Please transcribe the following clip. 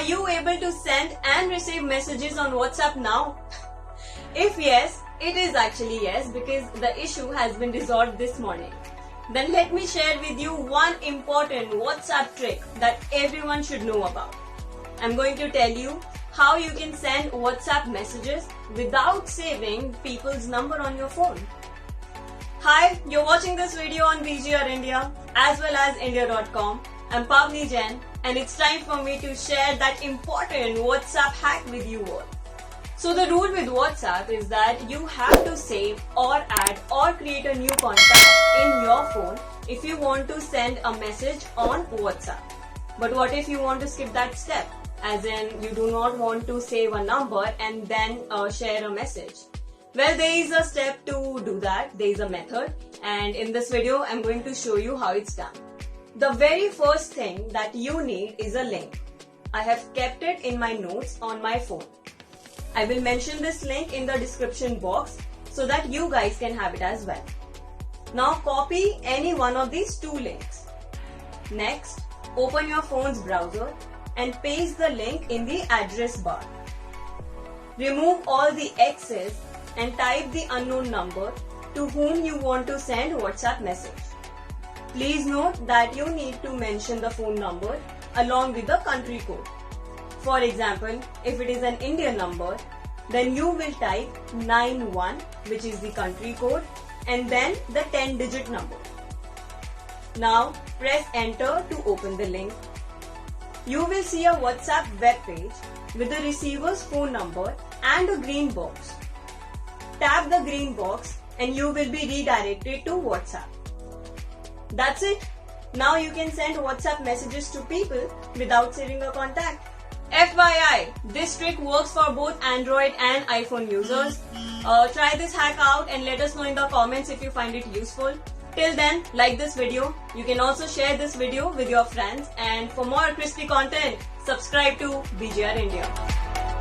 you able to send and receive messages on WhatsApp now? If yes, it is actually yes, because the issue has been resolved this morning. Then let me share with you one important WhatsApp trick that everyone should know about. I'm going to tell you how you can send WhatsApp messages without saving people's number on your phone. Hi, you're watching this video on BGR India as well as India.com. I'm Pavni Jain and it's time for me to share that important WhatsApp hack with you all. So the rule with WhatsApp is that you have to save or add or create a new contact in your phone if you want to send a message on WhatsApp. But what if you want to skip that step? As in, you do not want to save a number and then share a message. Well, there is a step to do that. There is a method, and in this video, I'm going to show you how it's done. The very first thing that you need is a link. I have kept it in my notes on my phone. I will mention this link in the description box so that you guys can have it as well. Now copy any one of these two links. Next, open your phone's browser and paste the link in the address bar. Remove all the X's and type the unknown number to whom you want to send WhatsApp message. Please note that you need to mention the phone number along with the country code. For example, if it is an Indian number, then you will type 91, which is the country code, and then the 10-digit number. Now press enter to open the link. You will see a WhatsApp web page with the receiver's phone number and a green box. Tap the green box and you will be redirected to WhatsApp. That's it. Now you can send WhatsApp messages to people without saving a contact. FYI, this trick works for both Android and iPhone users. Try this hack out and let us know in the comments if you find it useful. Till then, like this video. You can also share this video with your friends, and for more crispy content, subscribe to BGR India.